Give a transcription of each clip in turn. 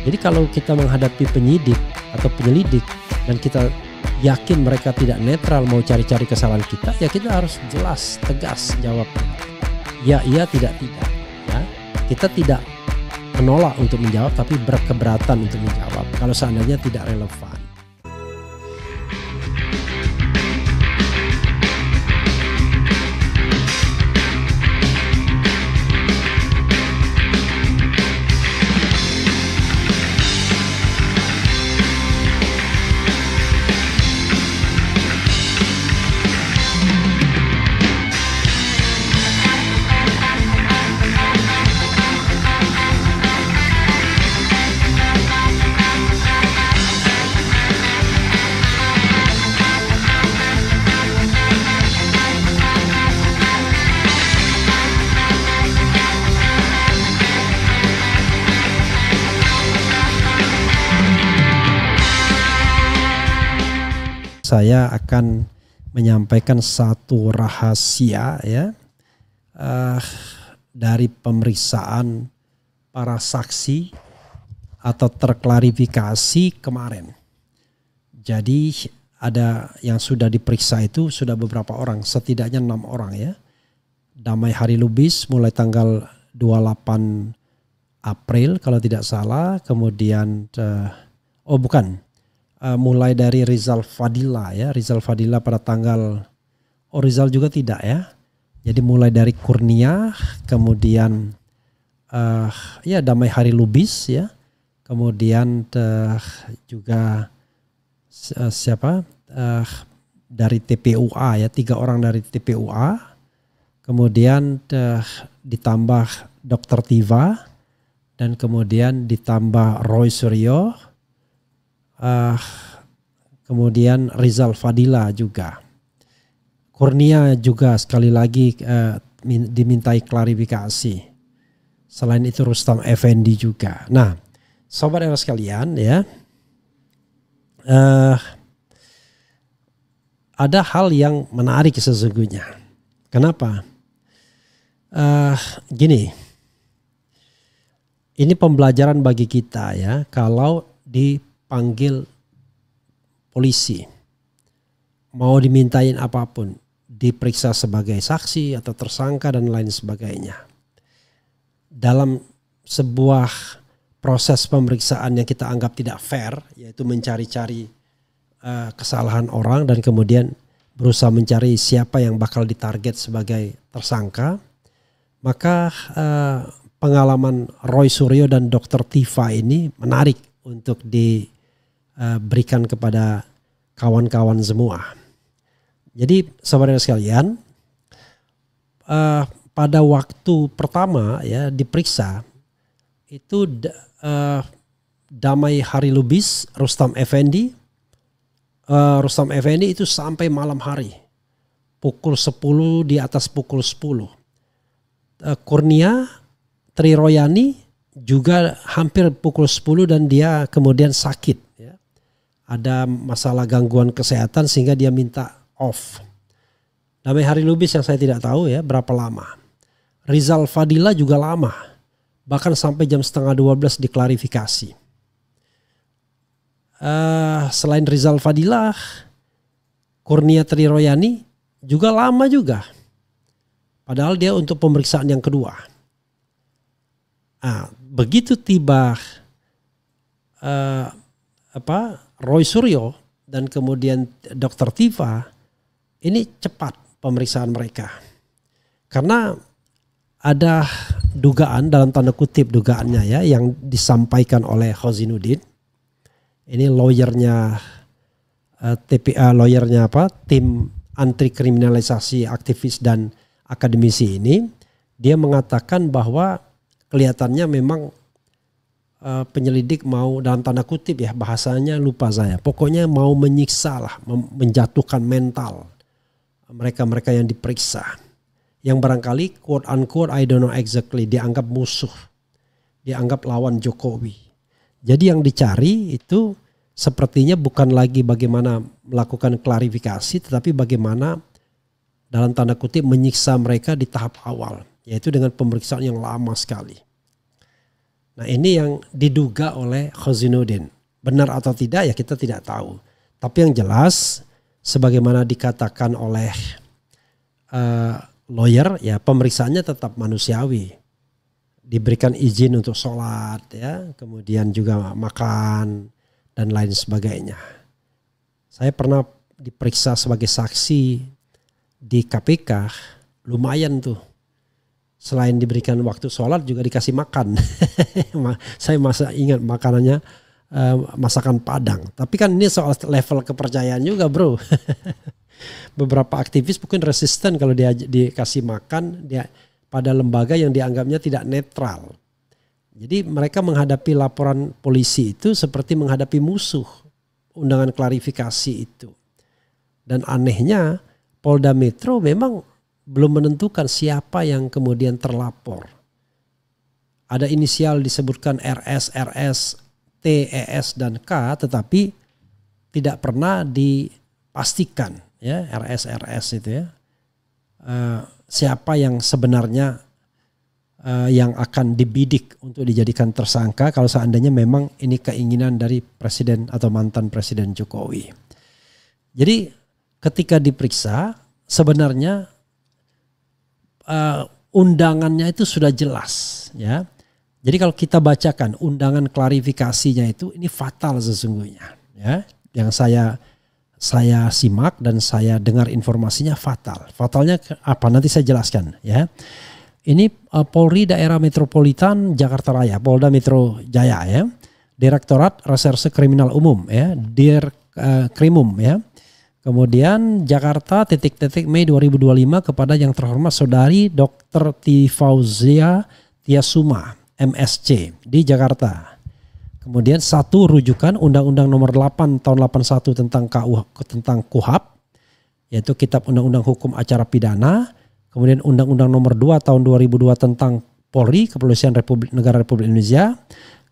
Jadi kalau kita menghadapi penyidik atau penyelidik dan kita yakin mereka tidak netral mau cari-cari kesalahan kita, ya kita harus jelas, tegas jawabnya. Ya, iya, tidak. Ya, kita tidak menolak untuk menjawab, tapi berkeberatan untuk menjawab kalau seandainya tidak relevan. Saya akan menyampaikan satu rahasia ya dari pemeriksaan para saksi atau terklarifikasi kemarin. Jadi ada yang sudah diperiksa itu sudah beberapa orang, setidaknya 6 orang ya. Damai Hari Lubis mulai tanggal 28 April kalau tidak salah, kemudian mulai dari Rizal Fadila ya, Rizal Fadila pada tanggal, Rizal juga tidak ya. Jadi mulai dari Kurnia, kemudian Damai Hari Lubis ya, kemudian juga dari TPUA ya, 3 orang dari TPUA, kemudian ditambah Dr. Tiva, dan kemudian ditambah Roy Suryo. Kemudian Rizal Fadila juga. Kurnia juga sekali lagi dimintai klarifikasi. Selain itu Rustam Effendi juga. Nah, sobat era sekalian ya, ada hal yang menarik sesungguhnya. Kenapa? Gini, ini pembelajaran bagi kita ya, kalau dipanggil polisi, mau dimintain apapun, diperiksa sebagai saksi atau tersangka dan lain sebagainya. Dalam sebuah proses pemeriksaan yang kita anggap tidak fair, yaitu mencari-cari kesalahan orang dan kemudian berusaha mencari siapa yang bakal ditarget sebagai tersangka, maka pengalaman Roy Suryo dan Dr. Tiva ini menarik untuk diberikan kepada kawan-kawan semua. Jadi saudara sekalian, pada waktu pertama ya diperiksa itu Damai Hari Lubis, Rustam Effendi itu sampai malam hari, pukul 10, di atas pukul 10. Kurnia Triroyani juga hampir pukul 10 dan dia kemudian sakit ya. Ada masalah gangguan kesehatan sehingga dia minta off. Damai Hari Lubis yang saya tidak tahu ya berapa lama. Rizal Fadila juga lama, bahkan sampai jam 11:30 diklarifikasi. Selain Rizal Fadila, Kurnia Triroyani juga lama juga. Padahal dia untuk pemeriksaan yang kedua. Begitu tiba Roy Suryo dan kemudian Dr. Tiva, ini cepat pemeriksaan mereka. Karena ada dugaan, dalam tanda kutip dugaannya ya, yang disampaikan oleh Khozinuddin. Ini lawyernya tim anti kriminalisasi aktivis dan akademisi ini. Dia mengatakan bahwa kelihatannya memang penyelidik mau, dalam tanda kutip ya, bahasanya lupa saya, pokoknya mau menyiksa lah, menjatuhkan mental mereka-mereka yang diperiksa, yang barangkali quote unquote, I don't know exactly, dianggap musuh, dianggap lawan Jokowi. Jadi yang dicari itu sepertinya bukan lagi bagaimana melakukan klarifikasi, tetapi bagaimana dalam tanda kutip menyiksa mereka di tahap awal, yaitu dengan pemeriksaan yang lama sekali. Nah ini yang diduga oleh Khazainuddin. Benar atau tidak ya kita tidak tahu. Tapi yang jelas sebagaimana dikatakan oleh lawyer ya pemeriksaannya tetap manusiawi. Diberikan izin untuk sholat ya, kemudian juga makan dan lain sebagainya. Saya pernah diperiksa sebagai saksi di KPK, lumayan tuh. Selain diberikan waktu sholat juga dikasih makan. Saya ingat makanannya masakan Padang. Tapi kan ini soal level kepercayaan juga bro. Beberapa aktivis mungkin resisten kalau dia dikasih makan dia pada lembaga yang dianggapnya tidak netral. Jadi mereka menghadapi laporan polisi itu seperti menghadapi musuh. Undangan klarifikasi itu. Dan anehnya Polda Metro memang belum menentukan siapa yang kemudian terlapor. Ada inisial disebutkan RS, RS, T, ES, dan K tetapi tidak pernah dipastikan ya RS, RS itu ya. Siapa yang sebenarnya yang akan dibidik untuk dijadikan tersangka kalau seandainya memang ini keinginan dari presiden atau mantan presiden Jokowi. Jadi ketika diperiksa sebenarnya undangannya itu sudah jelas ya. Jadi kalau kita bacakan undangan klarifikasinya itu ini fatal sesungguhnya ya. Yang saya simak dan saya dengar informasinya fatal. Fatalnya apa? Nanti saya jelaskan ya. Ini Polri Daerah Metropolitan Jakarta Raya, Polda Metro Jaya ya. Direktorat Reserse Kriminal Umum ya, Krimum ya. Kemudian Jakarta titik-titik Mei 2025 kepada yang terhormat Saudari Dr. Tifauzia Tiasuma MSc di Jakarta. Kemudian satu rujukan Undang-Undang Nomor 8 Tahun 81 tentang KUHP yaitu Kitab Undang-Undang Hukum Acara Pidana. Kemudian Undang-Undang Nomor 2 Tahun 2002 tentang Polri, Kepolisian Negara Republik Indonesia.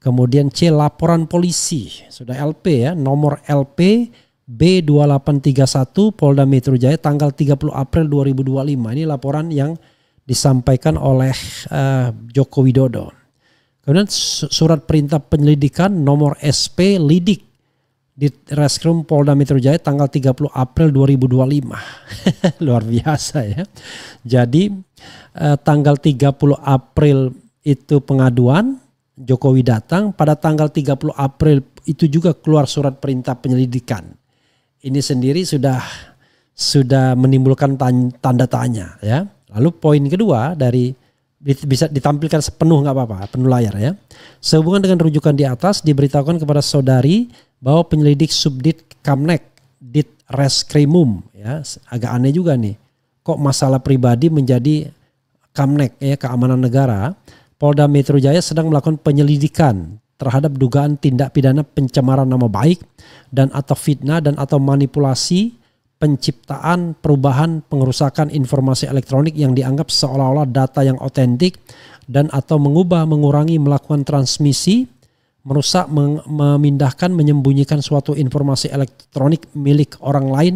Kemudian C, laporan polisi, sudah LP ya, nomor LP B2831 Polda Metro Jaya tanggal 30 April 2025. Ini laporan yang disampaikan oleh Joko Widodo. Kemudian surat perintah penyelidikan nomor SP Lidik di Reskrim Polda Metro Jaya tanggal 30 April 2025. Luar biasa ya. Jadi tanggal 30 April itu pengaduan, Jokowi datang, pada tanggal 30 April itu juga keluar surat perintah penyelidikan. Ini sendiri sudah menimbulkan tanda tanya ya. Lalu poin kedua dari bisa ditampilkan sepenuh nggak apa-apa, penuh layar ya. Sehubungan dengan rujukan di atas diberitahukan kepada saudari bahwa penyelidik Subdit Kamnek Dit Reskrimum ya, agak aneh juga nih. Kok masalah pribadi menjadi Kamnek ya, keamanan negara. Polda Metro Jaya sedang melakukan penyelidikan terhadap dugaan tindak pidana pencemaran nama baik dan atau fitnah dan atau manipulasi penciptaan, perubahan, pengerusakan informasi elektronik yang dianggap seolah-olah data yang otentik dan atau mengubah, mengurangi, melakukan transmisi, merusak, memindahkan, menyembunyikan suatu informasi elektronik milik orang lain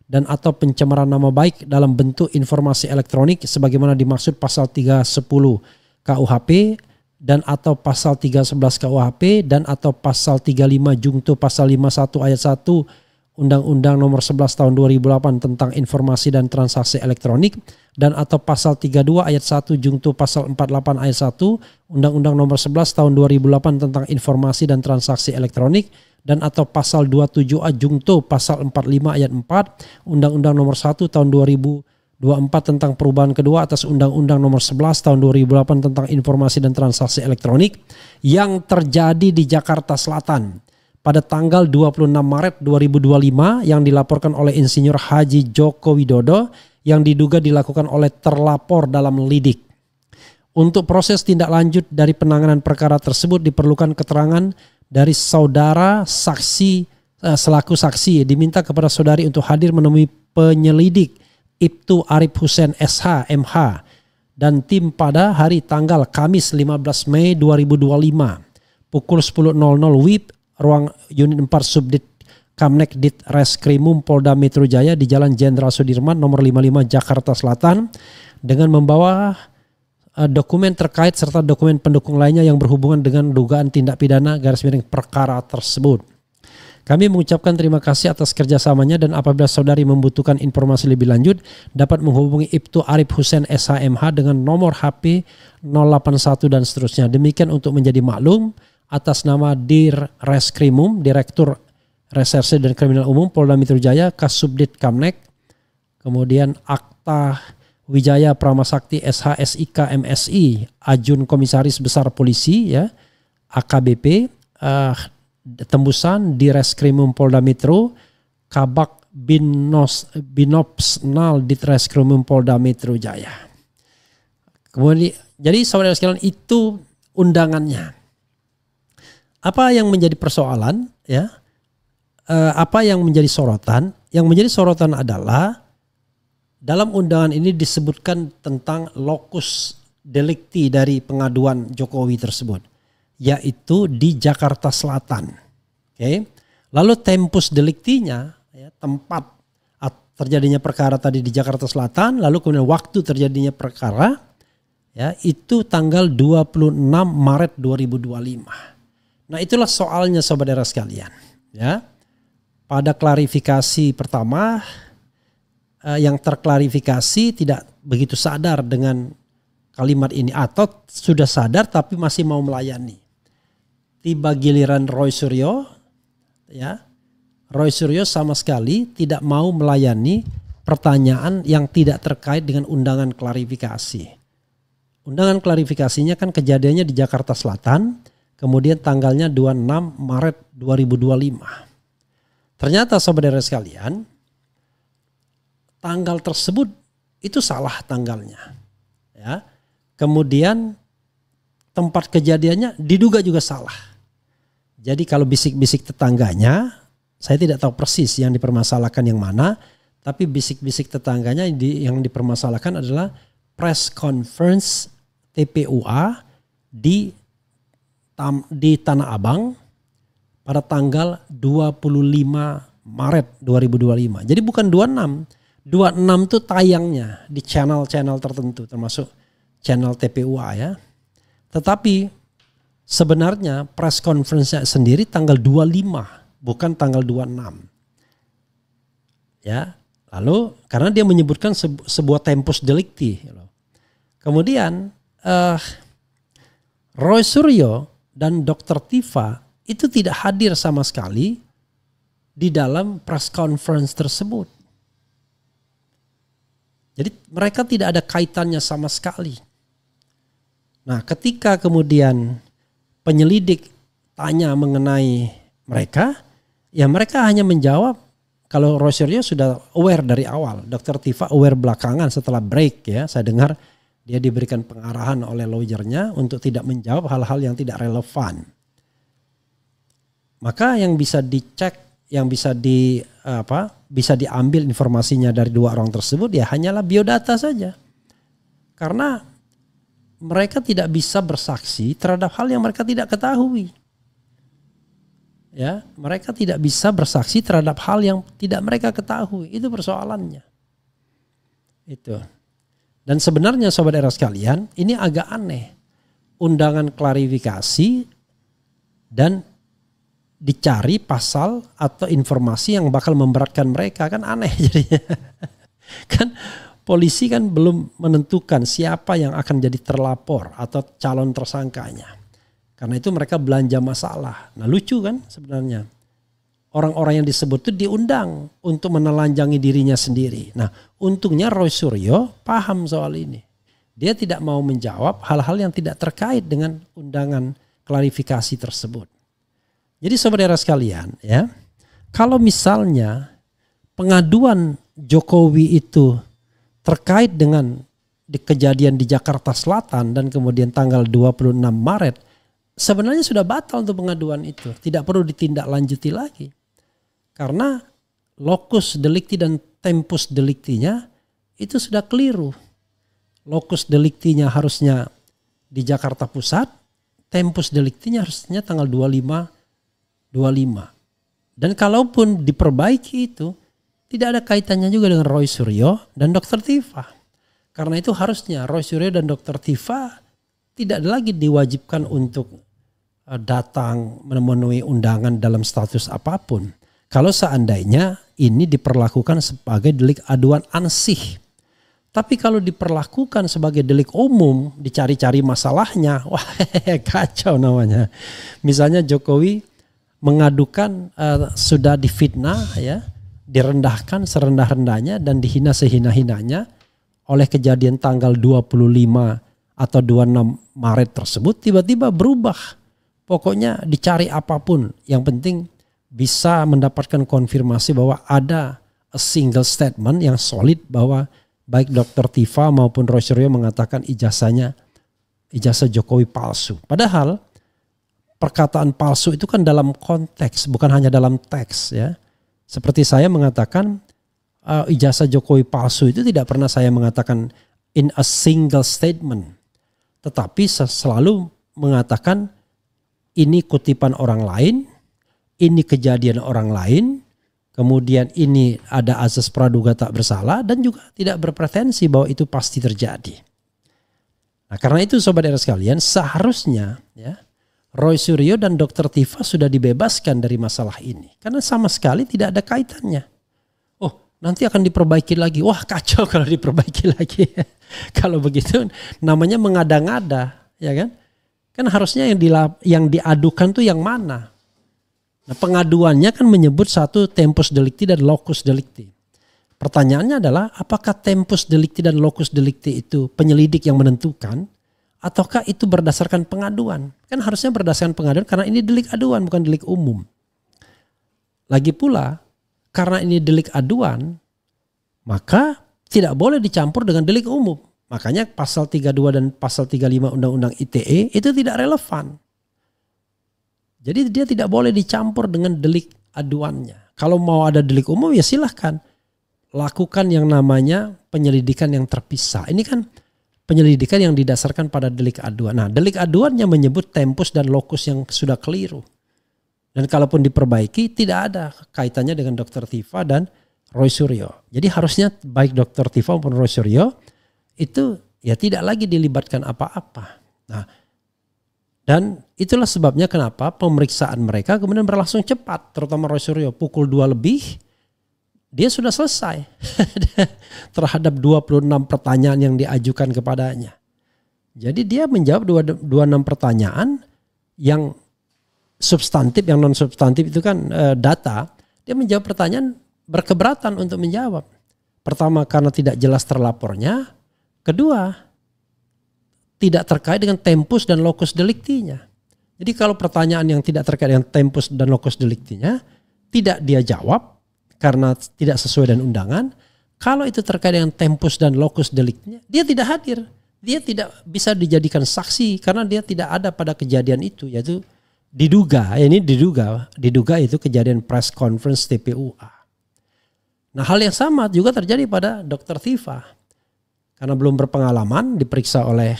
dan atau pencemaran nama baik dalam bentuk informasi elektronik sebagaimana dimaksud pasal 310 KUHP dan atau pasal 311 KUHP dan atau pasal 35 Jungto pasal 51 ayat 1 Undang-Undang Nomor 11 Tahun 2008 tentang Informasi dan Transaksi Elektronik dan atau pasal 32 ayat 1 Jungto pasal 48 ayat 1 Undang-Undang Nomor 11 Tahun 2008 tentang Informasi dan Transaksi Elektronik dan atau pasal 27A Jungto pasal 45 ayat 4 Undang-Undang Nomor 1 Tahun 2024 tentang perubahan kedua atas Undang-Undang Nomor 11 Tahun 2008 tentang Informasi dan Transaksi Elektronik yang terjadi di Jakarta Selatan pada tanggal 26 Maret 2025 yang dilaporkan oleh Insinyur Haji Joko Widodo yang diduga dilakukan oleh terlapor dalam lidik. Untuk proses tindak lanjut dari penanganan perkara tersebut diperlukan keterangan dari saudara saksi selaku saksi diminta kepada saudari untuk hadir menemui penyelidik Ibtu Arif Hussein SH MH dan tim pada hari tanggal Kamis 15 Mei 2025 pukul 10.00 WIB ruang unit 4 Subdit Kamnek Dit Reskrimum Polda Metro Jaya di Jalan Jenderal Sudirman nomor 55 Jakarta Selatan dengan membawa dokumen terkait serta dokumen pendukung lainnya yang berhubungan dengan dugaan tindak pidana / perkara tersebut. Kami mengucapkan terima kasih atas kerjasamanya dan apabila saudari membutuhkan informasi lebih lanjut dapat menghubungi Ibtu Arif Hussein SHMH dengan nomor HP 081 dan seterusnya. Demikian untuk menjadi maklum atas nama Dir Reskrimum, Direktur Reserse dan Kriminal Umum Polda Metro Jaya, Kasubdit Kamnek, kemudian Akta Wijaya Pramasakti SH SIK MSI, Ajun Komisaris Besar Polisi ya, AKBP, tembusan di Reskrimum Polda Metro, Kabak Binopsnal di Reskrimum Polda Metro Jaya. Kemudian, jadi saudara sekalian itu undangannya. Apa yang menjadi persoalan ya? Apa yang menjadi sorotan? Yang menjadi sorotan adalah dalam undangan ini disebutkan tentang lokus delikti dari pengaduan Jokowi tersebut, yaitu di Jakarta Selatan. Oke. Lalu tempus deliktinya, ya, tempat terjadinya perkara tadi di Jakarta Selatan, lalu kemudian waktu terjadinya perkara, ya, itu tanggal 26 Maret 2025. Nah, itulah soalnya saudara sekalian. Ya, pada klarifikasi pertama, yang terklarifikasi tidak begitu sadar dengan kalimat ini atau sudah sadar tapi masih mau melayani. Tiba giliran Roy Suryo, ya, Roy Suryo sama sekali tidak mau melayani pertanyaan yang tidak terkait dengan undangan klarifikasi. Undangan klarifikasinya kan kejadiannya di Jakarta Selatan, kemudian tanggalnya 26 Maret 2025. Ternyata saudara sekalian, tanggal tersebut itu salah tanggalnya. Ya. Kemudian tempat kejadiannya diduga juga salah. Jadi kalau bisik-bisik tetangganya, saya tidak tahu persis yang dipermasalahkan yang mana, tapi bisik-bisik tetangganya yang dipermasalahkan adalah press conference TPUA di Tanah Abang pada tanggal 25 Maret 2025. Jadi bukan 26. 26 itu tayangnya di channel-channel tertentu termasuk channel TPUA ya. Tetapi sebenarnya press conference-nya sendiri tanggal 25 bukan tanggal 26. Ya, lalu karena dia menyebutkan sebuah tempus delicti. Kemudian Roy Suryo dan Dr. Tifa itu tidak hadir sama sekali di dalam press conference tersebut. Jadi mereka tidak ada kaitannya sama sekali. Nah, ketika kemudian penyelidik tanya mengenai mereka, ya mereka hanya menjawab kalau Roy Suryo sudah aware dari awal. Dr. Tifa aware belakangan setelah break ya. Saya dengar dia diberikan pengarahan oleh lawyernya untuk tidak menjawab hal-hal yang tidak relevan. Maka yang bisa dicek, yang bisa bisa diambil informasinya dari dua orang tersebut ya hanyalah biodata saja. Karena mereka tidak bisa bersaksi terhadap hal yang mereka tidak ketahui. Ya, mereka tidak bisa bersaksi terhadap hal yang tidak mereka ketahui. Itu persoalannya. Itu. Dan sebenarnya saudara sekalian, ini agak aneh. Undangan klarifikasi dan dicari pasal atau informasi yang bakal memberatkan mereka, kan aneh jadinya. Kan polisi kan belum menentukan siapa yang akan jadi terlapor atau calon tersangkanya. Karena itu mereka belanja masalah. Nah lucu kan sebenarnya. Orang-orang yang disebut itu diundang untuk menelanjangi dirinya sendiri. Nah untungnya Roy Suryo paham soal ini. Dia tidak mau menjawab hal-hal yang tidak terkait dengan undangan klarifikasi tersebut. Jadi saudara sekalian ya, kalau misalnya pengaduan Jokowi itu terkait dengan kejadian di Jakarta Selatan dan kemudian tanggal 26 Maret, sebenarnya sudah batal untuk pengaduan itu. Tidak perlu ditindaklanjuti lagi. Karena lokus delikti dan tempus deliktinya itu sudah keliru. Lokus deliktinya harusnya di Jakarta Pusat, tempus deliktinya harusnya tanggal 25. Dan kalaupun diperbaiki itu tidak ada kaitannya juga dengan Roy Suryo dan Dr. Tifa. Karena itu harusnya Roy Suryo dan Dr. Tifa tidak lagi diwajibkan untuk datang memenuhi undangan dalam status apapun. Kalau seandainya ini diperlakukan sebagai delik aduan ansih. Tapi kalau diperlakukan sebagai delik umum, dicari-cari masalahnya, wah kacau namanya. Misalnya Jokowi mengadukan sudah difitnah, ya, direndahkan serendah-rendahnya dan dihina sehina-hinanya oleh kejadian tanggal 25 atau 26 Maret tersebut, tiba-tiba berubah. Pokoknya dicari apapun, yang penting bisa mendapatkan konfirmasi bahwa ada a single statement yang solid bahwa baik Dr. Tifa maupun Roy Suryo mengatakan ijazah Jokowi palsu. Padahal perkataan palsu itu kan dalam konteks, bukan hanya dalam teks, ya. Seperti saya mengatakan ijazah Jokowi palsu itu tidak pernah saya mengatakan in a single statement. Tetapi selalu mengatakan ini kutipan orang lain, ini kejadian orang lain, kemudian ini ada azas praduga tak bersalah dan juga tidak berpretensi bahwa itu pasti terjadi. Nah, karena itu sobat era sekalian, seharusnya ya Roy Suryo dan Dr. Tifa sudah dibebaskan dari masalah ini karena sama sekali tidak ada kaitannya. Oh, nanti akan diperbaiki lagi. Wah, kacau kalau diperbaiki lagi. Kalau begitu namanya mengada-ngada, ya kan? Kan harusnya yang diadukan tuh yang mana? Nah, pengaduannya kan menyebut satu tempus delicti dan locus delicti. Pertanyaannya adalah apakah tempus delicti dan locus delicti itu penyelidik yang menentukan ataukah itu berdasarkan pengaduan? Kan harusnya berdasarkan pengaduan karena ini delik aduan bukan delik umum. Lagi pula karena ini delik aduan maka tidak boleh dicampur dengan delik umum. Makanya pasal 32 dan pasal 35 Undang-Undang ITE itu tidak relevan. Jadi dia tidak boleh dicampur dengan delik aduannya. Kalau mau ada delik umum ya silahkan. Lakukan yang namanya penyelidikan yang terpisah. Ini kan penyelidikan yang didasarkan pada delik aduan. Nah, delik aduannya menyebut tempus dan locus yang sudah keliru. Dan kalaupun diperbaiki tidak ada kaitannya dengan Dr. Tifa dan Roy Suryo. Jadi harusnya baik Dr. Tifa maupun Roy Suryo itu ya tidak lagi dilibatkan apa-apa. Nah, dan itulah sebabnya kenapa pemeriksaan mereka kemudian berlangsung cepat. Terutama Roy Suryo pukul 2 lebih dia sudah selesai terhadap 26 pertanyaan yang diajukan kepadanya. Jadi dia menjawab 26 pertanyaan yang substantif, yang non substantif itu kan data. Dia menjawab pertanyaan berkeberatan untuk menjawab. Pertama karena tidak jelas terlapornya. Kedua, tidak terkait dengan tempus dan locus delictinya. Jadi kalau pertanyaan yang tidak terkait dengan tempus dan locus delictinya tidak dia jawab karena tidak sesuai dengan undangan. Kalau itu terkait dengan tempus dan locus delictinya, dia tidak hadir. Dia tidak bisa dijadikan saksi karena dia tidak ada pada kejadian itu, yaitu diduga itu kejadian press conference TPUA. Nah, hal yang sama juga terjadi pada Dr. Tifa. Karena belum berpengalaman diperiksa oleh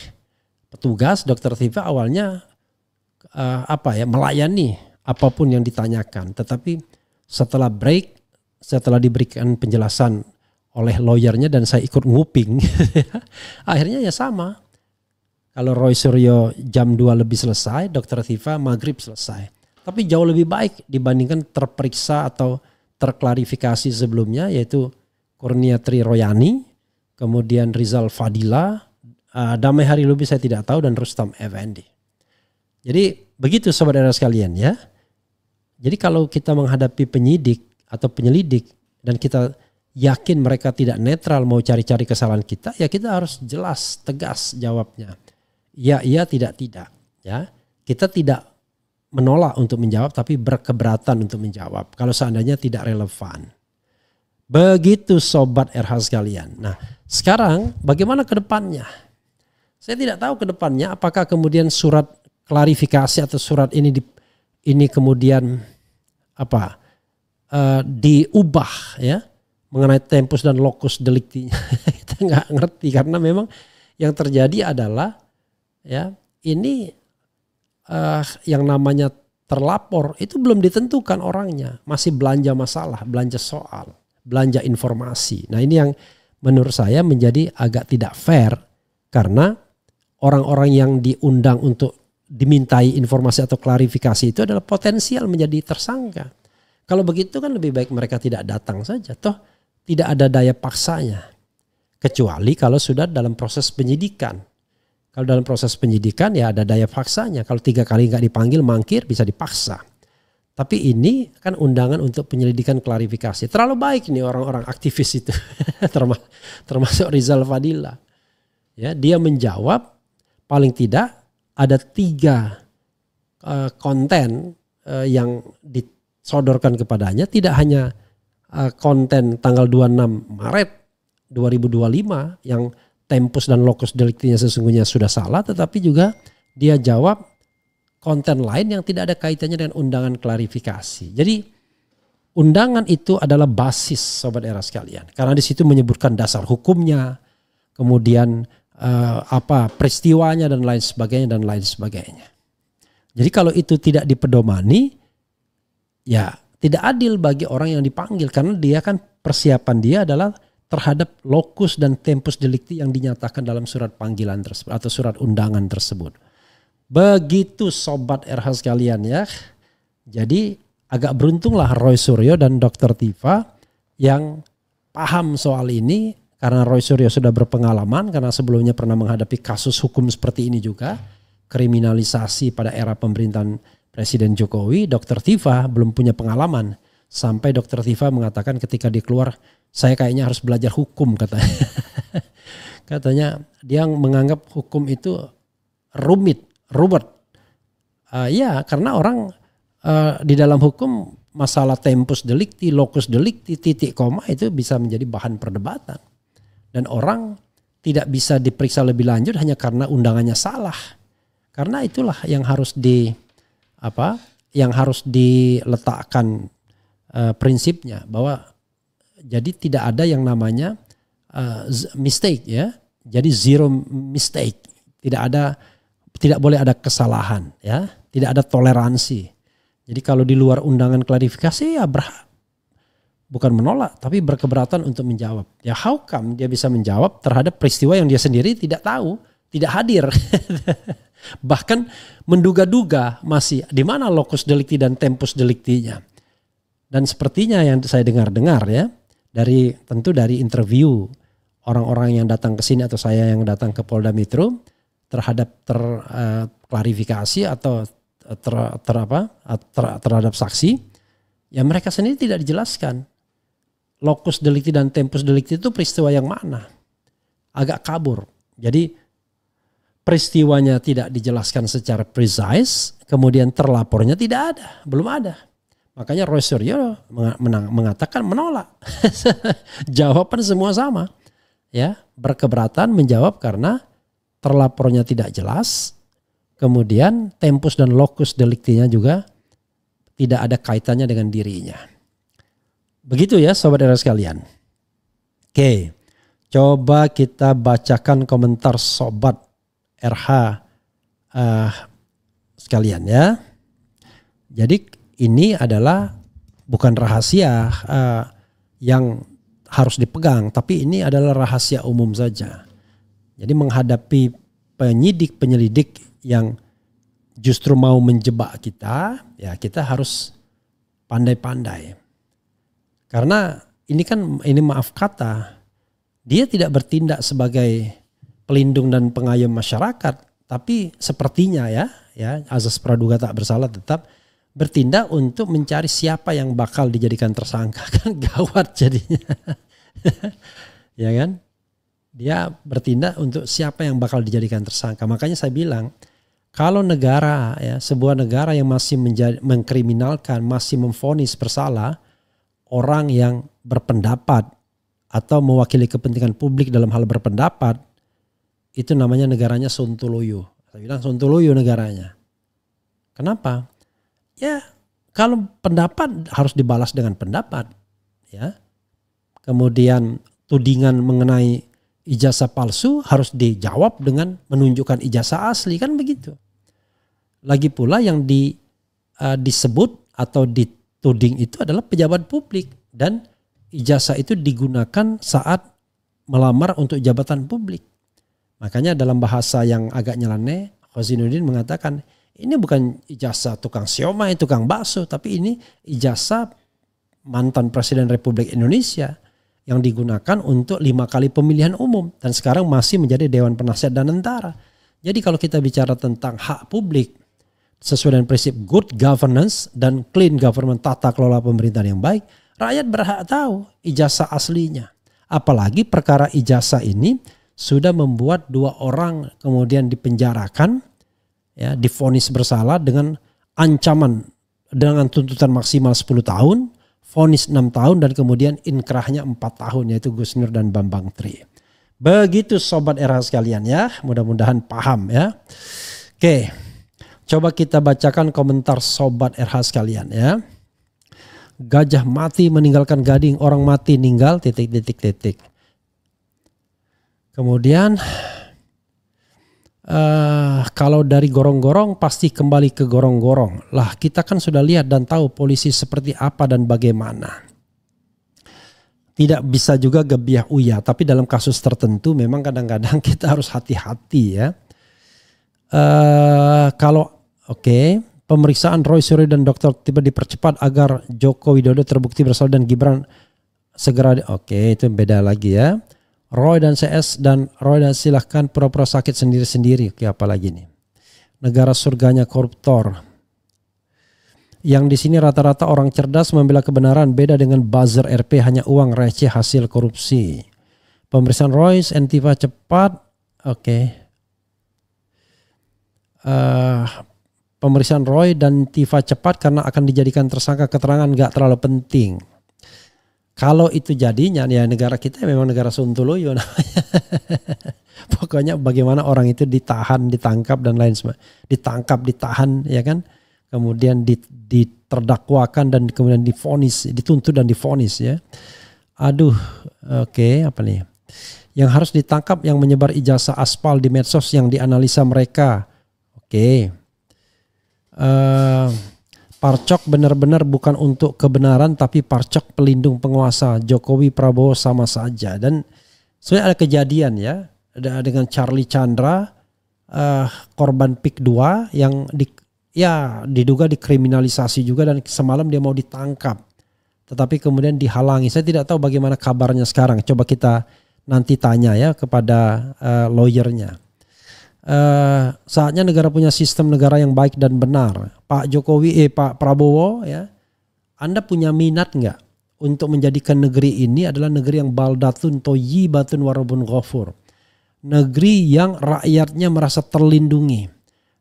petugas, Dr. Tifa awalnya melayani apapun yang ditanyakan. Tetapi setelah break, setelah diberikan penjelasan oleh lawyernya dan saya ikut nguping, akhirnya ya sama. Kalau Roy Suryo jam 2 lebih selesai, Dr. Tifa maghrib selesai. Tapi jauh lebih baik dibandingkan terperiksa atau terklarifikasi sebelumnya, yaitu Kurnia Tri Royani, kemudian Rizal Fadila, Damai Hari Lubi saya tidak tahu, dan Rustam Effendi. Jadi begitu sobat era sekalian ya. Jadi kalau kita menghadapi penyidik atau penyelidik dan kita yakin mereka tidak netral mau cari-cari kesalahan kita, ya kita harus jelas, tegas jawabnya. Ya, iya, tidak, ya. Kita tidak menolak untuk menjawab tapi berkeberatan untuk menjawab kalau seandainya tidak relevan. Begitu sobat RH sekalian. Nah, sekarang bagaimana ke depannya? Saya tidak tahu ke depannya apakah kemudian surat klarifikasi atau surat ini kemudian diubah ya mengenai tempus dan locus delictinya. Kita nggak ngerti karena memang yang terjadi adalah ya ini yang namanya terlapor itu belum ditentukan orangnya, masih belanja masalah, belanja soal, belanja informasi. Nah, ini yang menurut saya menjadi agak tidak fair karena orang-orang yang diundang untuk dimintai informasi atau klarifikasi itu adalah potensial menjadi tersangka. Kalau begitu kan lebih baik mereka tidak datang saja. Toh tidak ada daya paksanya. Kecuali kalau sudah dalam proses penyidikan. Kalau dalam proses penyidikan ya ada daya paksanya. Kalau 3 kali nggak dipanggil mangkir bisa dipaksa. Tapi ini kan undangan untuk penyelidikan klarifikasi. Terlalu baik nih orang-orang aktivis itu. Termasuk Rizal Fadila. Ya, dia menjawab paling tidak ada 3 konten yang disodorkan kepadanya. Tidak hanya konten tanggal 26 Maret 2025 yang tempus dan lokus deliktinya sesungguhnya sudah salah. Tetapi juga dia jawab konten lain yang tidak ada kaitannya dengan undangan klarifikasi. Jadi undangan itu adalah basis Sobat Era sekalian. Karena di situ menyebutkan dasar hukumnya, kemudian peristiwanya dan lain sebagainya. Jadi kalau itu tidak dipedomani, ya tidak adil bagi orang yang dipanggil karena dia kan persiapan dia adalah terhadap lokus dan tempus delikti yang dinyatakan dalam surat panggilan tersebut atau surat undangan tersebut. Begitu Sobat RH sekalian ya. Jadi agak beruntunglah Roy Suryo dan Dr. Tifa yang paham soal ini. Karena Roy Suryo sudah berpengalaman karena sebelumnya pernah menghadapi kasus hukum seperti ini juga. Kriminalisasi pada era pemerintahan Presiden Jokowi. Dr. Tifa belum punya pengalaman. Sampai Dr. Tifa mengatakan ketika dia keluar, saya kayaknya harus belajar hukum katanya. Katanya dia menganggap hukum itu rumit. Ya karena orang di dalam hukum masalah tempus delicti, locus delicti, titik koma itu bisa menjadi bahan perdebatan. Dan orang tidak bisa diperiksa lebih lanjut hanya karena undangannya salah. Karena itulah yang harus diletakkan prinsipnya bahwa jadi tidak ada yang namanya mistake ya. Jadi zero mistake. Tidak boleh ada kesalahan ya. Tidak ada toleransi. Jadi kalau di luar undangan klarifikasi ya bukan menolak tapi berkeberatan untuk menjawab. Ya how come dia bisa menjawab terhadap peristiwa yang dia sendiri tidak tahu, tidak hadir. Bahkan menduga-duga masih di mana lokus delikti dan tempus deliktinya. Dan sepertinya yang saya dengar-dengar ya tentu dari interview orang-orang yang datang ke sini atau saya yang datang ke Polda Metro terhadap klarifikasi atau terhadap saksi, ya mereka sendiri tidak dijelaskan. Lokus delikti dan tempus delikti itu peristiwa yang mana? Agak kabur. Jadi peristiwanya tidak dijelaskan secara precise, kemudian terlapornya tidak ada, belum ada. Makanya Roy Suryo mengatakan menolak. Jawaban semua sama. Ya, berkeberatan menjawab karena terlapornya tidak jelas, kemudian tempus dan lokus deliktinya juga tidak ada kaitannya dengan dirinya. Begitu ya Sobat Era sekalian. Oke, coba kita bacakan komentar Sobat RH sekalian ya. Jadi ini adalah bukan rahasia yang harus dipegang, tapi ini adalah rahasia umum saja. Jadi menghadapi penyelidik yang justru mau menjebak kita, ya kita harus pandai-pandai. Karena ini maaf kata, dia tidak bertindak sebagai pelindung dan pengayom masyarakat, tapi sepertinya ya azas praduga tak bersalah tetap bertindak untuk mencari siapa yang bakal dijadikan tersangka. Kan gawat jadinya. Ya kan? Dia bertindak untuk siapa yang bakal dijadikan tersangka. Makanya saya bilang, kalau negara ya, sebuah negara yang masih mengkriminalkan, masih memvonis bersalah orang yang berpendapat atau mewakili kepentingan publik dalam hal berpendapat, itu namanya negaranya sontoloyo. Saya bilang sontoloyo negaranya. Kenapa? Ya kalau pendapat harus dibalas dengan pendapat. Ya. Kemudian tudingan mengenai ijazah palsu harus dijawab dengan menunjukkan ijazah asli, kan begitu. Lagi pula yang disebut atau dituding itu adalah pejabat publik dan ijazah itu digunakan saat melamar untuk jabatan publik. Makanya dalam bahasa yang agak nyeleneh, Khosinuddin mengatakan ini bukan ijazah tukang siomay, tukang bakso, tapi ini ijazah mantan Presiden Republik Indonesia yang digunakan untuk 5 kali pemilihan umum dan sekarang masih menjadi Dewan Penasihat dan Tentara. Jadi kalau kita bicara tentang hak publik sesuai dengan prinsip good governance dan clean government, tata kelola pemerintahan yang baik, rakyat berhak tahu ijazah aslinya. Apalagi perkara ijazah ini sudah membuat 2 orang kemudian dipenjarakan, ya, divonis bersalah dengan ancaman dengan tuntutan maksimal 10 tahun, vonis 6 tahun dan kemudian inkrahnya 4 tahun, yaitu Gus Nur dan Bambang Tri. Begitu sobat RH sekalian ya, mudah-mudahan paham ya. Oke, coba kita bacakan komentar sobat RH sekalian ya. Gajah mati meninggalkan gading, orang mati ninggal titik. Kemudian kalau dari gorong-gorong pasti kembali ke gorong-gorong. Lah kita kan sudah lihat dan tahu polisi seperti apa dan bagaimana. Tidak bisa juga gebiah uya, tapi dalam kasus tertentu memang kadang-kadang kita harus hati-hati ya. Pemeriksaan Roy Suryo dan Dr. Tiba dipercepat agar Joko Widodo terbukti bersalah dan Gibran segera. Itu beda lagi ya. Roy dan CS dan Roy dan silahkan pura-pura sakit sendiri-sendiri. Oke, apa lagi nih? Negara surganya koruptor. Yang di sini rata-rata orang cerdas membela kebenaran, beda dengan buzzer RP hanya uang receh hasil korupsi. Pemeriksaan Roy Antifa cepat. Pemeriksaan Roy dan Tifa cepat karena akan dijadikan tersangka, keterangan nggak terlalu penting. Kalau itu jadinya ya negara kita memang negara sontoloyo namanya. Pokoknya bagaimana orang itu ditahan, ditangkap dan lain sebagainya. Ditangkap, ditahan ya kan. Kemudian diterdakwakan dan kemudian divonis, dituntut dan divonis ya. Apa nih? Yang harus ditangkap yang menyebar ijazah aspal di medsos yang dianalisa mereka. Parcok benar-benar bukan untuk kebenaran tapi parcok pelindung penguasa. Jokowi Prabowo sama saja. Dan sebenarnya ada kejadian ya dengan Charlie Chandra, korban PIK 2 yang diduga dikriminalisasi juga dan semalam dia mau ditangkap. Tetapi kemudian dihalangi. Saya tidak tahu bagaimana kabarnya sekarang. Coba kita nanti tanya ya kepada lawyernya. Saatnya negara punya sistem negara yang baik dan benar. Pak Prabowo ya, Anda punya minat nggak untuk menjadikan negeri ini adalah negeri yang baldatun thayyibatun warabun ghafur, negeri yang rakyatnya merasa terlindungi,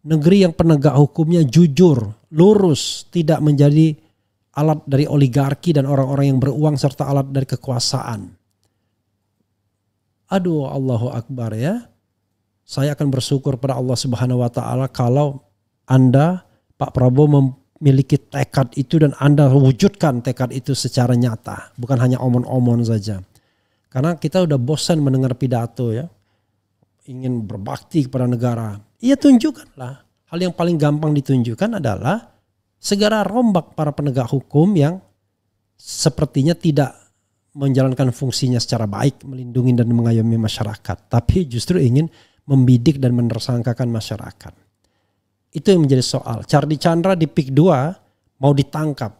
negeri yang penegak hukumnya jujur, lurus, tidak menjadi alat dari oligarki dan orang-orang yang beruang serta alat dari kekuasaan. Allahu Akbar ya. Saya akan bersyukur pada Allah Subhanahu wa taala kalau Anda, Pak Prabowo, memiliki tekad itu dan Anda wujudkan tekad itu secara nyata, bukan hanya omon-omon saja. Karena kita udah bosan mendengar pidato ya. Ingin berbakti kepada negara. Iya, tunjukkanlah. Hal yang paling gampang ditunjukkan adalah segera rombak para penegak hukum yang sepertinya tidak menjalankan fungsinya secara baik, melindungi dan mengayomi masyarakat, tapi justru ingin membidik dan menersangkakan masyarakat. Itu yang menjadi soal. Charlie Chandra di PIK 2 mau ditangkap.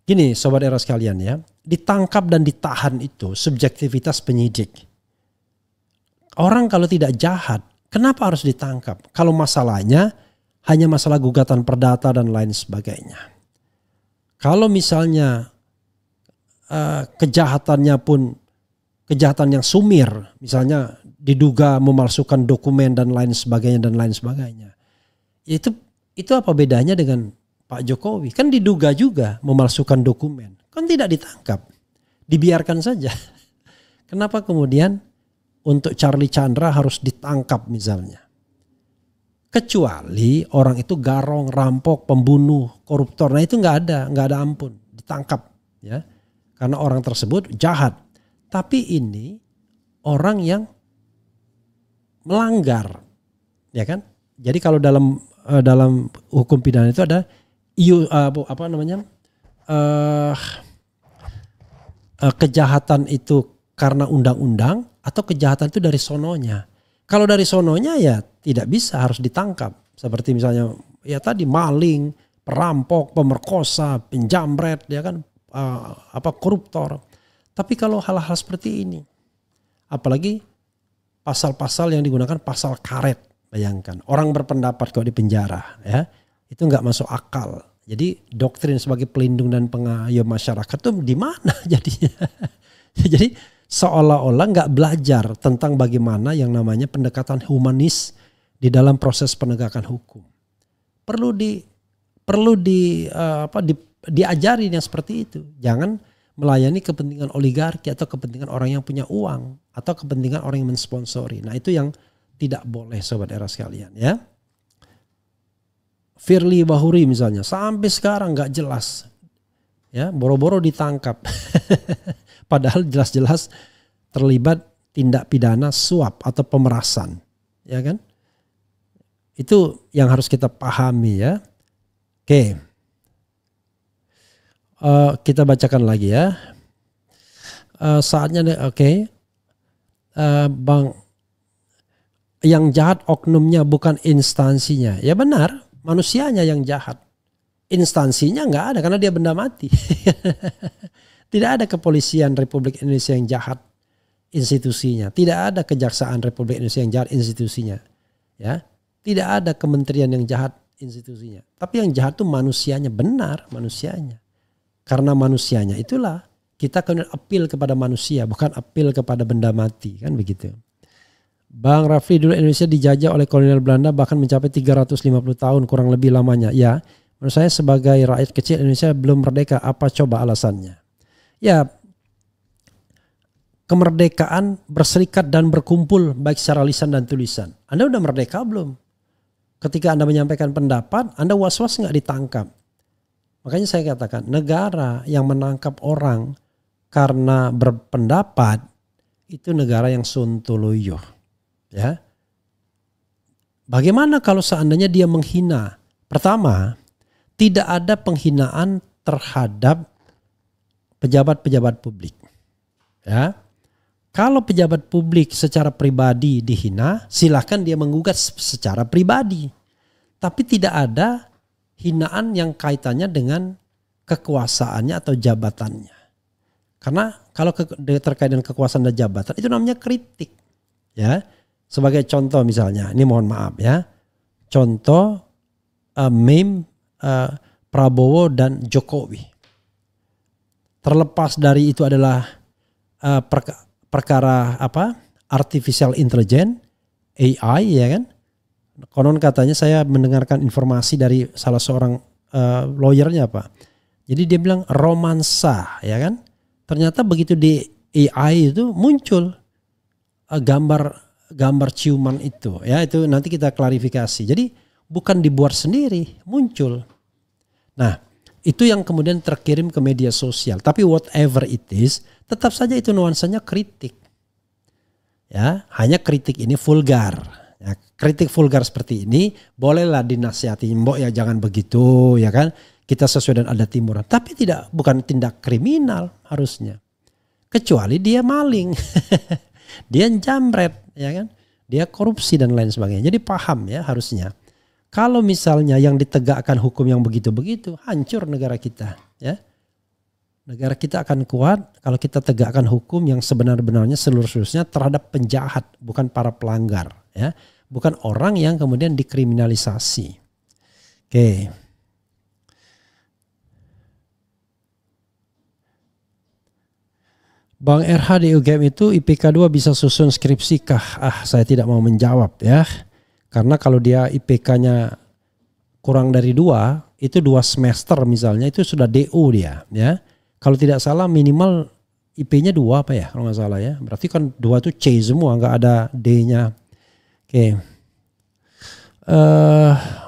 Gini sobat era sekalian ya, ditangkap dan ditahan itu subjektivitas penyidik. Orang kalau tidak jahat, kenapa harus ditangkap? Kalau masalahnya hanya masalah gugatan perdata dan lain sebagainya. Kalau misalnya kejahatannya pun kejahatan yang sumir, misalnya diduga memalsukan dokumen dan lain sebagainya. Itu apa bedanya dengan Pak Jokowi? Kan diduga juga memalsukan dokumen. Kan tidak ditangkap. Dibiarkan saja. Kenapa kemudian untuk Charlie Chandra harus ditangkap misalnya? Kecuali orang itu garong, rampok, pembunuh, koruptor. Nah itu nggak ada ampun. Ditangkap ya. Karena orang tersebut jahat. Tapi ini orang yang melanggar, ya kan? Jadi kalau dalam hukum pidana itu ada kejahatan itu karena undang-undang atau kejahatan itu dari sononya. Kalau dari sononya ya tidak bisa, harus ditangkap. Seperti misalnya ya tadi maling, perampok, pemerkosa, penjamret, ya kan, koruptor. Tapi kalau hal-hal seperti ini, apalagi pasal-pasal yang digunakan pasal karet, bayangkan orang berpendapat kalau di penjara, ya itu nggak masuk akal. Jadi doktrin sebagai pelindung dan pengayom masyarakat itu di mana jadinya? Jadi seolah-olah nggak belajar tentang bagaimana yang namanya pendekatan humanis di dalam proses penegakan hukum. Perlu diajarin yang seperti itu. Jangan melayani kepentingan oligarki atau kepentingan orang yang punya uang atau kepentingan orang yang mensponsori. Nah, itu yang tidak boleh, sobat era sekalian, ya. Firly Bahuri misalnya sampai sekarang nggak jelas, ya, boro-boro ditangkap. Padahal jelas-jelas terlibat tindak pidana suap atau pemerasan, ya kan? Itu yang harus kita pahami, ya. Oke, kita bacakan lagi ya. Saatnya, oke. Bang, yang jahat oknumnya bukan instansinya. Ya benar, manusianya yang jahat. Instansinya nggak ada karena dia benda mati. Tidak ada kepolisian Republik Indonesia yang jahat institusinya. Tidak ada kejaksaan Republik Indonesia yang jahat institusinya. Ya, tidak ada kementerian yang jahat institusinya. Tapi yang jahat itu manusianya, benar manusianya. Karena manusianya itulah kita kemudian appeal kepada manusia, bukan appeal kepada benda mati, kan begitu. Bang Rafli, dulu Indonesia dijajah oleh kolonial Belanda bahkan mencapai 350 tahun kurang lebih lamanya. Ya, menurut saya sebagai rakyat kecil Indonesia belum merdeka. Apa coba alasannya? Ya, kemerdekaan berserikat dan berkumpul baik secara lisan dan tulisan. Anda udah merdeka belum? Ketika Anda menyampaikan pendapat, Anda was-was nggak ditangkap? Makanya saya katakan negara yang menangkap orang karena berpendapat itu negara yang sontoloyo. Ya, bagaimana kalau seandainya dia menghina? Pertama, tidak ada penghinaan terhadap pejabat-pejabat publik. Ya, kalau pejabat publik secara pribadi dihina, silakan dia menggugat secara pribadi. Tapi tidak ada hinaan yang kaitannya dengan kekuasaannya atau jabatannya. Karena kalau terkait dengan kekuasaan dan jabatan itu namanya kritik. Ya. Sebagai contoh misalnya, ini mohon maaf ya. Contoh meme Prabowo dan Jokowi. Terlepas dari itu adalah perkara apa? Artificial intelligence, AI, ya kan? Konon katanya saya mendengarkan informasi dari salah seorang lawyernya Pak. Jadi dia bilang romansa, ya kan? Ternyata begitu di AI itu muncul gambar ciuman itu, ya itu nanti kita klarifikasi. Jadi bukan dibuat sendiri, muncul. Nah, itu yang kemudian terkirim ke media sosial. Tapi whatever it is, tetap saja itu nuansanya kritik. Ya, hanya kritik ini vulgar. Ya, kritik vulgar seperti ini bolehlah dinasihati, mbok ya jangan begitu, ya kan? Kita sesuai dengan adat timuran. Tapi bukan tindak kriminal harusnya. Kecuali dia maling. Dia jambret, ya kan? Dia korupsi dan lain sebagainya. Jadi paham ya harusnya. Kalau misalnya yang ditegakkan hukum yang begitu-begitu, hancur negara kita, ya. Negara kita akan kuat kalau kita tegakkan hukum yang sebenar-benarnya seluruh-seluruhnya terhadap penjahat, bukan para pelanggar, ya. Bukan orang yang kemudian dikriminalisasi. Oke. Bang RH di UGM itu IPK 2 bisa susun skripsi kah? Saya tidak mau menjawab ya. Karena kalau dia IPK-nya kurang dari 2, itu 2 semester misalnya itu sudah DO dia ya. Kalau tidak salah minimal IP-nya 2 apa ya kalau nggak salah ya. Berarti kan 2 itu C semua, nggak ada D-nya. Oke.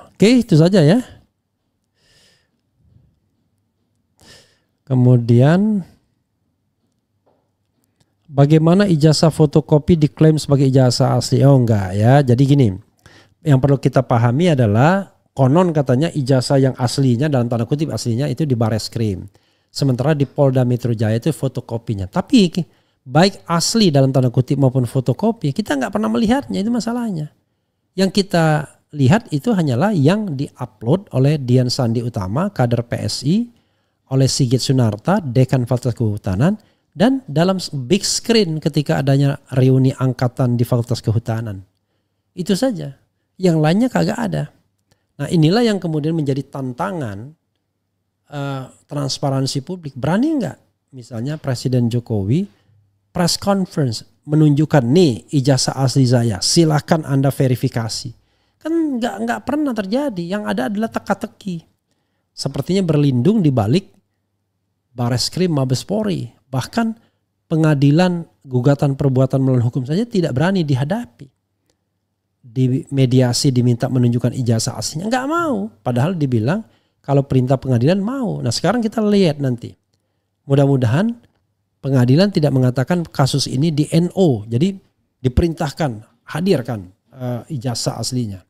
Oke, itu saja ya. Kemudian bagaimana ijazah fotokopi diklaim sebagai ijazah asli? Oh enggak ya. Jadi gini, yang perlu kita pahami adalah konon katanya ijazah yang aslinya dalam tanda kutip aslinya itu di Bareskrim. Sementara di Polda Metro Jaya itu fotokopinya. Tapi baik asli dalam tanda kutip maupun fotokopi, kita nggak pernah melihatnya, itu masalahnya. Yang kita lihat itu hanyalah yang diupload oleh Dian Sandi Utama, kader PSI, oleh Sigit Sunarta, Dekan Fakultas Kehutanan, dan dalam big screen ketika adanya reuni angkatan di Fakultas Kehutanan. Itu saja. Yang lainnya kagak ada. Nah inilah yang kemudian menjadi tantangan transparansi publik. Berani nggak misalnya Presiden Jokowi press conference menunjukkan nih ijazah asli saya, silakan Anda verifikasi. Kan nggak pernah terjadi. Yang ada adalah teka-teki. Sepertinya berlindung di balik Bareskrim Mabes Polri. Bahkan pengadilan gugatan perbuatan melawan hukum saja tidak berani dihadapi. Di mediasi diminta menunjukkan ijazah aslinya, nggak mau. Padahal dibilang kalau perintah pengadilan mau. Nah sekarang kita lihat nanti. Mudah-mudahan pengadilan tidak mengatakan kasus ini di NO. Jadi diperintahkan, hadirkan ijazah aslinya.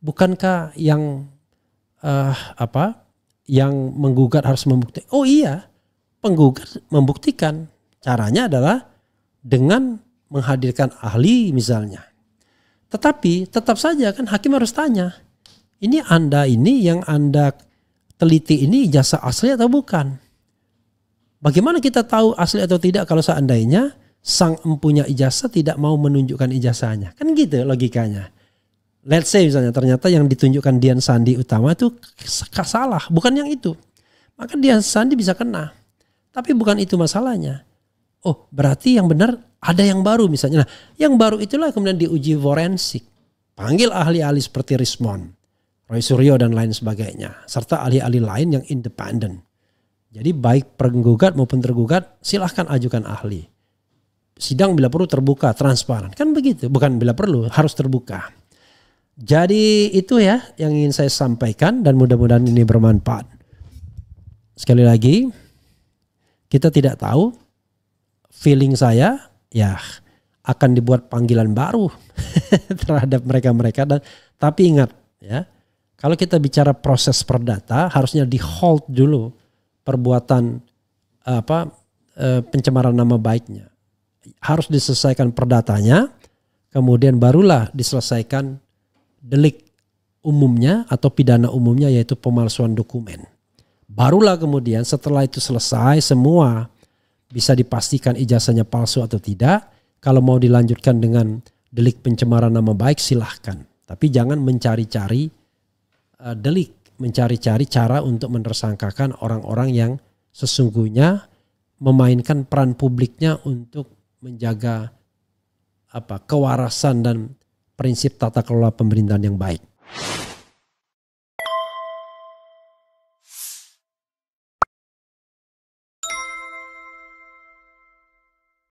Bukankah yang yang menggugat harus membuktikan? Oh iya, penggugat membuktikan. Caranya adalah dengan menghadirkan ahli misalnya. Tetapi tetap saja kan hakim harus tanya, ini Anda ini yang Anda teliti ini ijazah asli atau bukan? Bagaimana kita tahu asli atau tidak kalau seandainya sang empunya ijazah tidak mau menunjukkan ijazahnya? Kan gitu logikanya. Let's say misalnya ternyata yang ditunjukkan Dian Sandi Utama itu salah, bukan yang itu. Maka Dian Sandi bisa kena. Tapi bukan itu masalahnya. Oh berarti yang benar ada yang baru misalnya. Nah yang baru itulah kemudian diuji forensik. Panggil ahli-ahli seperti Rismond, Roy Suryo dan lain sebagainya. Serta ahli-ahli lain yang independen. Jadi baik penggugat maupun tergugat silahkan ajukan ahli. Sidang bila perlu terbuka, transparan. Kan begitu, bukan bila perlu, harus terbuka. Jadi itu ya yang ingin saya sampaikan dan mudah-mudahan ini bermanfaat. Sekali lagi, kita tidak tahu, feeling saya ya akan dibuat panggilan baru terhadap mereka-mereka. Tapi ingat ya, kalau kita bicara proses perdata harusnya di hold dulu perbuatan pencemaran nama baiknya. Harus diselesaikan perdatanya, kemudian barulah diselesaikan delik umumnya atau pidana umumnya yaitu pemalsuan dokumen. Barulah kemudian setelah itu selesai semua bisa dipastikan ijazahnya palsu atau tidak. Kalau mau dilanjutkan dengan delik pencemaran nama baik silahkan. Tapi jangan mencari-cari delik, mencari-cari cara untuk menersangkakan orang-orang yang sesungguhnya memainkan peran publiknya untuk menjaga kewarasan dan prinsip tata kelola pemerintahan yang baik.